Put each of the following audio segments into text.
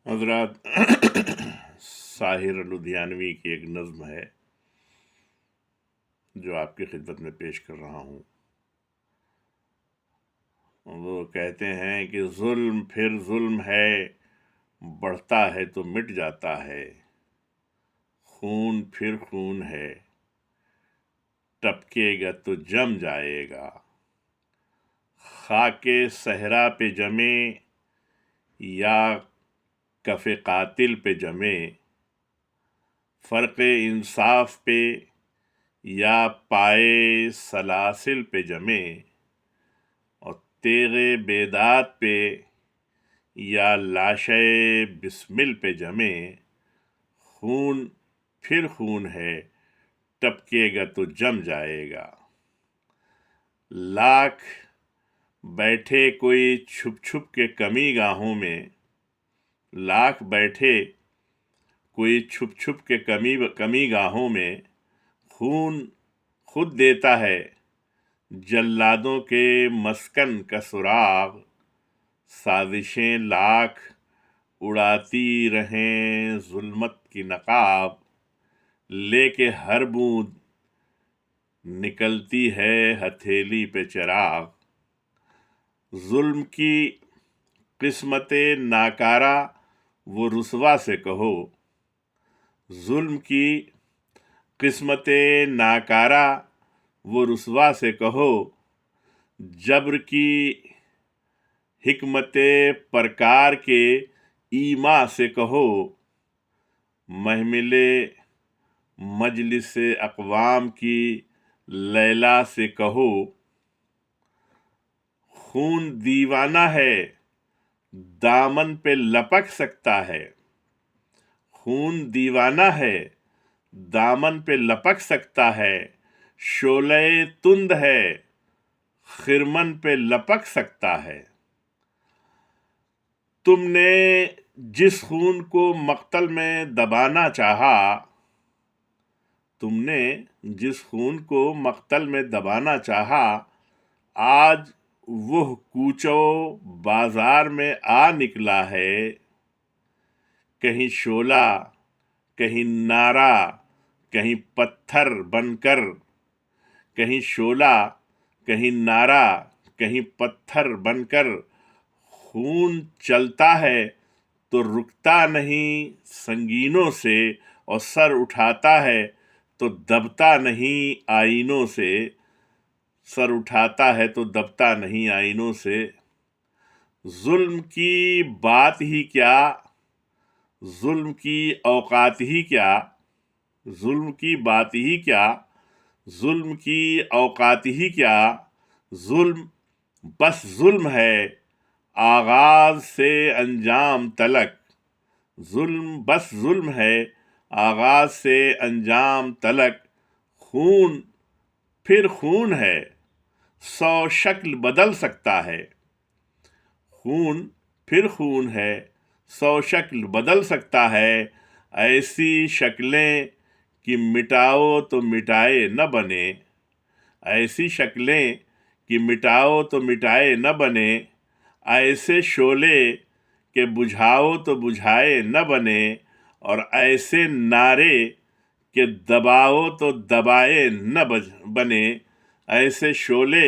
حضرات ساحر لدھیانوی کی ایک نظم ہے جو آپ کی خدمت میں پیش کر رہا ہوں۔ وہ کہتے ہیں کہ ظلم پھر ظلم ہے، بڑھتا ہے تو مٹ جاتا ہے، خون پھر خون ہے، ٹپکے گا تو جم جائے گا، خاک صحرا پہ جمے یا کف قاتل پہ جمے، فرق انصاف پہ یا پائے سلاسل پہ جمے، اور تیغ بیداد پہ یا لاشے بسمل پہ جمے، خون پھر خون ہے، ٹپکے گا تو جم جائے گا۔ لاکھ بیٹھے کوئی چھپ چھپ کے کمی گاہوں میں، لاکھ بیٹھے کوئی چھپ چھپ کے کمی گاہوں میں، خون خود دیتا ہے جلادوں کے مسکن کا سراغ، سازشیں لاکھ اڑاتی رہیں ظلمت کی نقاب، لے کے ہر بوند نکلتی ہے ہتھیلی پہ چراغ۔ ظلم کی قسمت ناکارہ وہ رسوا سے کہو، ظلم کی قسمت ناکارہ وہ رسوا سے کہو، جبر کی حکمت پرکار کے ایما سے کہو، محمل مجلس اقوام کی لیلا سے کہو۔ خون دیوانہ ہے، دامن پہ لپک سکتا ہے، خون دیوانہ ہے، دامن پہ لپک سکتا ہے، شعلہ تند ہے، خرمن پہ لپک سکتا ہے۔ تم نے جس خون کو مقتل میں دبانا چاہا، تم نے جس خون کو مقتل میں دبانا چاہا، آج وہ کوچو بازار میں آ نکلا ہے، کہیں شعلہ کہیں نعرہ کہیں پتھر بن کر، کہیں شعلہ کہیں نعرہ کہیں پتھر بن کر، خون چلتا ہے تو رکتا نہیں سنگینوں سے، اور سر اٹھاتا ہے تو دبتا نہیں آئینوں سے، سر اٹھاتا ہے تو دبتا نہیں آئینوں سے۔ ظلم کی بات ہی کیا، ظلم کی اوقات ہی کیا، ظلم کی بات ہی کیا، ظلم کی اوقات ہی کیا، ظلم بس ظلم ہے آغاز سے انجام تلک، ظلم بس ظلم ہے آغاز سے انجام تلک، خون پھر خون ہے، 100 شکل بدل سکتا ہے، خون پھر خون ہے، 100 شکل بدل سکتا ہے، ایسی شکلیں کہ مٹاؤ تو مٹائے نہ بنے، ایسی شکلیں کہ مٹاؤ تو مٹائے نہ بنے، ایسے شعلے کہ بجھاؤ تو بجھائے نہ بنے، اور ایسے نعرے کہ دباؤ تو دبائے نہ بنے، ایسے شعلے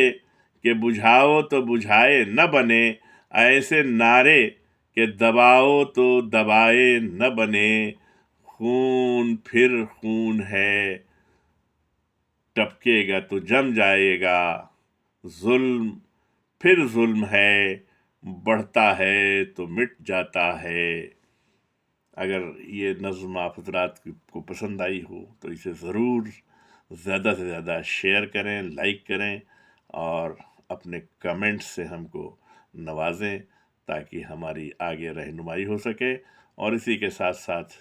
کہ بجھاؤ تو بجھائے نہ بنے، ایسے نعرے کہ دباؤ تو دبائے نہ بنے، خون پھر خون ہے، ٹپکے گا تو جم جائے گا، ظلم پھر ظلم ہے، بڑھتا ہے تو مٹ جاتا ہے۔ اگر یہ نظم آپ حضرات کو پسند آئی ہو تو اسے ضرور زیادہ سے زیادہ شیئر کریں، لائک کریں، اور اپنے کمنٹ سے ہم کو نوازیں تاکہ ہماری آگے رہنمائی ہو سکے، اور اسی کے ساتھ ساتھ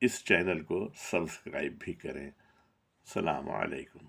اس چینل کو سبسکرائب بھی کریں۔ السلام علیکم۔